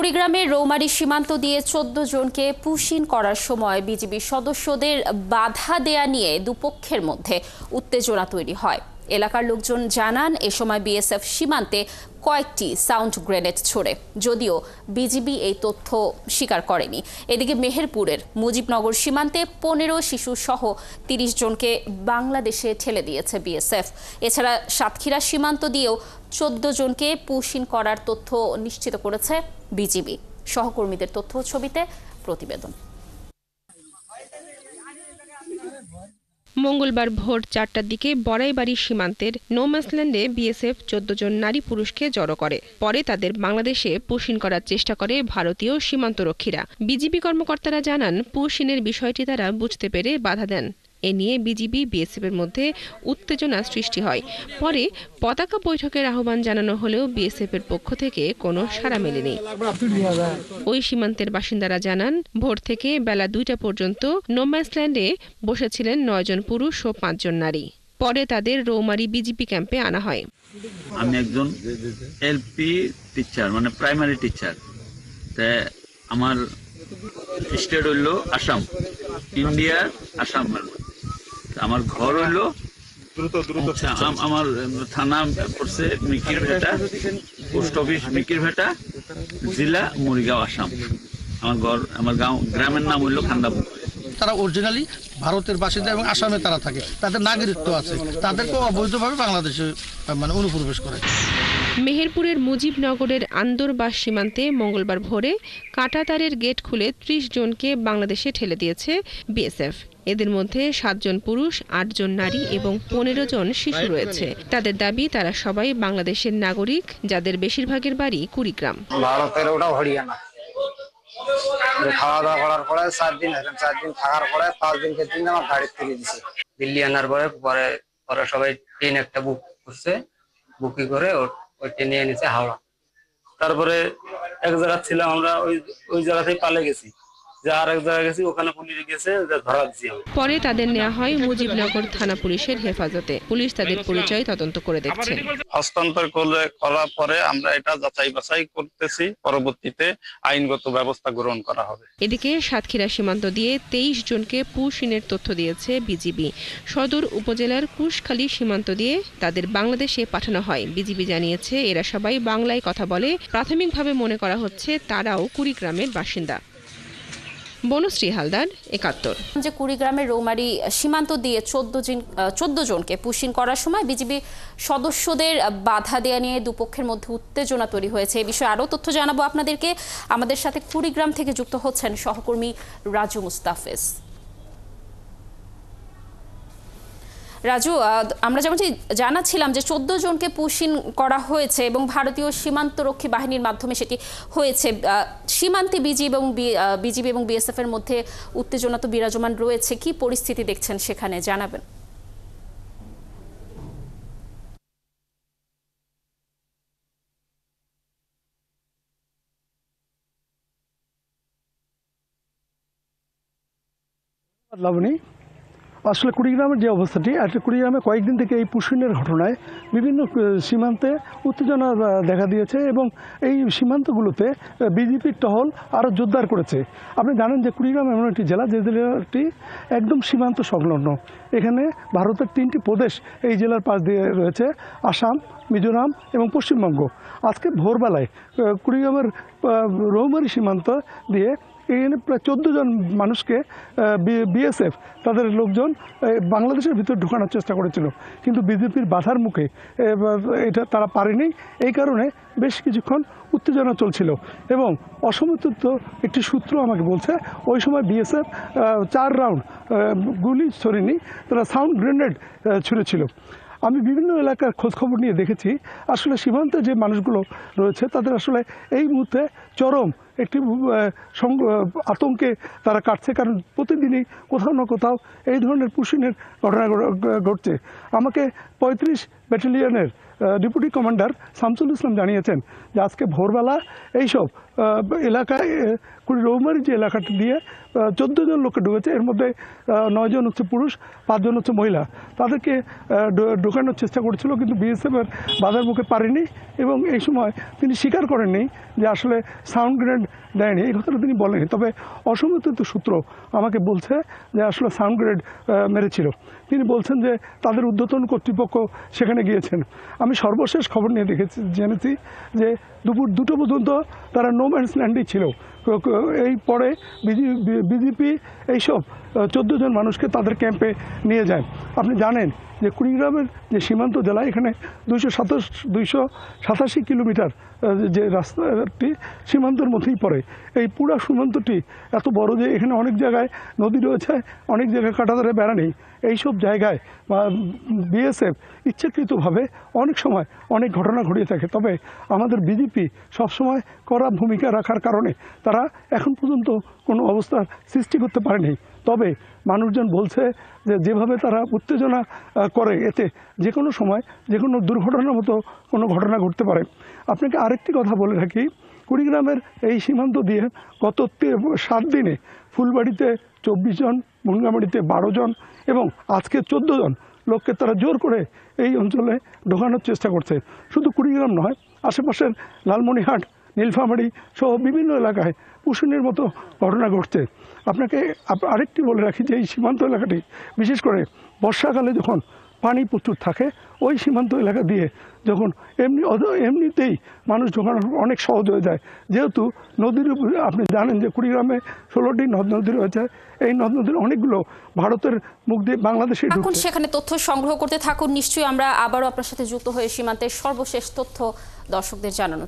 কুড়িগ্রামের রৌমারী সীমান্ত দিয়ে ১৪ জনকে পুশিন করার সময় বিজিবি সদস্যদের বাধা দেয়া নিয়ে দুপক্ষের মধ্যে উত্তেজনা তৈরি হয়। এলাকার লোকজন জানান এ সময় বিএসএফ সীমান্তে কয়েকটি সাউন্ড গ্রেনেড ছোড়ে, যদিও বিজিবি এই তথ্য স্বীকার করেনি। এদিকে মেহেরপুরের মুজিবনগর সীমান্তে ১৫ শিশু সহ ৩০ জনকে বাংলাদেশে ঠেলে দিয়েছে বিএসএফ। এছাড়া সাতক্ষীরা সীমান্ত দিয়েও ১৪ জনকে পুশিন করার তথ্য নিশ্চিত করেছে বিজিবি। সহকর্মীদের তথ্য ছবিতে প্রতিবেদন। মঙ্গলবার ভোর ৪টার দিকে বড়াইবাড়ি সীমান্তের নোম্যান্সল্যান্ডে বিএসএফ ১৪ জন নারী পুরুষকে জড়ো করে। পরে তাদের বাংলাদেশে পুশিন করার চেষ্টা করে ভারতীয় সীমান্তরক্ষীরা। বিজিবি কর্মকর্তারা জানান, পুশিনের বিষয়টি তারা বুঝতে পেরে বাধা দেন। এ নিয়ে বিজিবি বিএসএফ এর মধ্যে উত্তেজনা সৃষ্টি হয়। পরে পতাকা বৈঠকের আহ্বান জানানো হলেও বিএসএফ এর পক্ষ থেকে কোনো সাড়া মেলেনি। ওই সীমান্তের বাসিন্দারা জানান, ভোর থেকে বেলা ২টা পর্যন্ত নোম্যান্সল্যান্ডে বসেছিলেন ৯ জন পুরুষ ও ৫ জন নারী। পরে তাদের রৌমারী বিজিপি ক্যাম্পে আনা হয়। আমি একজন এলপি টিচার, মানে প্রাইমারি টিচার। আমার স্টেট হইল আসাম, ইন্ডিয়ার আসাম। আমার ঘর হইল, আমার থানা পড়ছে মিকিরভেটা, পোস্ট অফিস মিকিরভেটা, জেলা মরিগাঁও, আসাম। আমার গ্রামের নাম হইল খান্দাপুর। তারা অরিজিনালি ভারতের বাসিন্দা এবং আসামে তারা থাকে, তাদের নাগরিকত্ব আছে, তাদেরকেও অবৈধভাবে বাংলাদেশে অনুপ্রবেশ করে। মেহেরপুরের মুজিবনগরের আন্দরবাস সীমান্তে মঙ্গলবার ভোরে কাঁটাতারের গেট খুলে ৩০ জনকে বাংলাদেশে ঠেলে দিয়েছে বিএসএফ। এদের মধ্যে ৭ জন পুরুষ, ৮ জন নারী এবং ১৫ জন শিশু রয়েছে। তাদের দাবি, তারা সবাই বাংলাদেশের নাগরিক, যাদের বেশিরভাগের বাড়ি কুড়িগ্রাম। ভারতের ওটা হরিয়ানা। খাওয়া দাওয়া করার পরে ৪ দিন থাকার পরে ৫ দিন ক্ষেত্রে আমার গাড়ি তুলে দিচ্ছে। দিল্লি আনার পরে সবাই ট্রেন একটা বুক করছে, বুকিং করে ওই ট্রেনে এনেছে হাওড়া। তারপরে এক জায়গা ছিলাম আমরা, ওই জায়গাতেই পালে গেছি, আরেক জায়গায় গেছি, ওখানে পুলিশ গেছে, ধরা দিচ্ছি। পরে তাদের নেওয়া হয় মুজিবনগর থানা পুলিশের হেফাজতে। পুলিশ তাদের পরিচয় তদন্ত করে দেখছে। হস্তান্তর করার পরে আমরা এটা যাচাই বাছাই করতেছি, পরবর্তীতে আইনগত ব্যবস্থা গ্রহণ করা হবে। এদিকে সাতক্ষীরা সীমান্ত দিয়ে ২৩ জনকে পুশিনের তথ্য দিয়েছে বিজিবি। সদর উপজেলার কুশখালী সীমান্ত দিয়ে তাদের বাংলাদেশে পাঠানো হয়। বিজিবি জানিয়েছে, এরা সবাই বাংলায় কথা বলে। প্রাথমিকভাবে মনে করা হচ্ছে তারাও কুড়িগ্রামের বাসিন্দা। বনশ্রী হালদার, ৭১। যে কুড়িগ্রামের রৌমারী সীমান্ত দিয়ে ১৪ জনকে পুশিন করার সময় বিজিবি সদস্যদের বাধা দেয়া নিয়ে দুপক্ষের মধ্যে উত্তেজনা তৈরি হয়েছে। এই বিষয়ে আরও তথ্য জানাবো আপনাদেরকে। আমাদের সাথে কুড়িগ্রাম থেকে যুক্ত হচ্ছেন সহকর্মী রাজু মুস্তাফিজ। রাজু, আমরা যেমনটি জানাচ্ছিলাম যে ১৪ জনকে পুশিন করা হয়েছে এবং ভারতীয় সীমান্তরক্ষী বাহিনীর মাধ্যমে সেটি হয়েছে। সীমান্তে বিজিবি এবং বিএসএফ এর মধ্যে উত্তেজনা তো বিরাজমান রয়েছে। কি পরিস্থিতি দেখছেন সেখানে, জানাবেন। লাবণী, আসলে কুড়িগ্রামের যে অবস্থাটি, কুড়িগ্রামে কয়েকদিন থেকে এই পুশিনের ঘটনায় বিভিন্ন সীমান্তে উত্তেজনা দেখা দিয়েছে এবং এই সীমান্তগুলোতে বিজিপির টহল আরও জোরদার করেছে। আপনি জানেন যে কুড়িগ্রাম এমন একটি জেলা যে জেলাটি একদম সীমান্ত সংলগ্ন। এখানে ভারতের ৩টি প্রদেশ এই জেলার পাশ দিয়ে রয়েছে, আসাম, মিজোরাম এবং পশ্চিমবঙ্গ। আজকে ভোরবেলায় কুড়িগ্রামের রৌমারী সীমান্ত দিয়ে এখানে প্রায় ১৪ জন মানুষকে বিএসএফ তাদের লোকজন বাংলাদেশের ভিতর ঢোকানোর চেষ্টা করেছিল, কিন্তু বিজেপির বাধার মুখে এটা তারা পারেনি। এই কারণে বেশ কিছুক্ষণ উত্তেজনা চলছিল এবং অসমর্থিত একটি সূত্র আমাকে বলছে ওই সময় বিএসএফ ৪ রাউন্ড গুলি ছড়েনি, তারা সাউন্ড গ্রেনেড ছুঁড়েছিল। আমি বিভিন্ন এলাকার খোঁজখবর নিয়ে দেখেছি, আসলে সীমান্তে যে মানুষগুলো রয়েছে তাদের আসলে এই মুহূর্তে চরম একটি আতঙ্কে তারা কাটছে, কারণ প্রতিদিনই কোথাও না কোথাও এই ধরনের পুশিনের ঘটনা ঘটছে। আমাকে ৩৫ ব্যাটালিয়নের ডেপুটি কমান্ডার শামসুল ইসলাম জানিয়েছেন যে আজকে ভোরবেলা এইসব এলাকায় রৌমারী যে এলাকাটি দিয়ে 14 জন লোককে ঢুকেছে, এর মধ্যে 9 জন হচ্ছে পুরুষ, 5 জন হচ্ছে মহিলা। তাদেরকে ঢোকানোর চেষ্টা করেছিল, কিন্তু বিএসএফের বাধার মুখে পারেনি এবং এই সময় তিনি স্বীকার করেননি যে আসলে সাউন্ড গ্রেনেড দেয়নি, এই কথাটা তিনি বলেনি। তবে অসমর্থিত সূত্র আমাকে বলছে যে আসলে সাউন্ড গ্রেনেড মেরেছিল। তিনি বলছেন যে তাদের ঊর্ধ্বতন কর্তৃপক্ষ সেখানে গিয়েছেন। আমি সর্বশেষ খবর নিয়ে জেনেছি যে দুপুর 2টা পর্যন্ত তারা নো ম্যানস ল্যান্ডেই ছিল। এই পরে বিজেপি এইসব 14 জন মানুষকে তাদের ক্যাম্পে নিয়ে যায়। আপনি জানেন যে কুড়িগ্রামের যে সীমান্ত জেলা, এখানে 287 কিলোমিটার যে রাস্তাটি সীমান্তের মধ্যেই পড়ে। এই পুরা সীমান্তটি এত বড় যে এখানে অনেক জায়গায় নদী রয়েছে, অনেক জায়গায় কাঁটাতারে বেড়া নেই। এইসব জায়গায় বিএসএফ ইচ্ছাকৃতভাবে অনেক সময় অনেক ঘটনা ঘটিয়ে থাকে। তবে আমাদের বিজেপি সবসময় কড়া ভূমিকা রাখার কারণে তারা এখন পর্যন্ত কোনো অবস্থার সৃষ্টি করতে পারেনি। তবে মানুষজন বলছে যে যেভাবে তারা উত্তেজনা করে, এতে যে কোনো সময় যে কোনো দুর্ঘটনার মতো কোনো ঘটনা ঘটতে পারে। আপনাকে আরেকটি কথা বলে রাখি, কুড়িগ্রামের এই সীমান্ত দিয়ে গত 7 দিনে ফুলবাড়িতে 24 জন, মুনগামারিতে 12 জন এবং আজকে 14 জন লোককে তারা জোর করে এই অঞ্চলে ঢোকানোর চেষ্টা করছে। শুধু কুড়িগ্রাম নয়, আশেপাশের লালমনিরহাট, নীলফামারী সহ বিভিন্ন এলাকায় পুষুনির মতো ঘটনা ঘটছে। আপনাকে আরেকটি বলে রাখি যে এই সীমান্ত এলাকাটি বিশেষ করে বর্ষাকালে যখন পানি প্রচুর থাকে, ওই সীমান্ত এলাকা দিয়ে যখন এমনিতেই মানুষ ঢোকানো অনেক সহজ হয়ে যায়, যেহেতু নদীর উপরে আপনি জানেন যে কুড়িগ্রামে 16টি নদ নদী রয়েছে। এই নদ নদীর অনেকগুলো ভারতের মুখ দিয়ে বাংলাদেশে ঢুকছে। এখন সেখানে তথ্য সংগ্রহ করতে থাকুন, নিশ্চয়ই আমরা আবারও আপনার সাথে যুক্ত হয়ে সীমান্তের সর্বশেষ তথ্য দর্শকদের জানানো।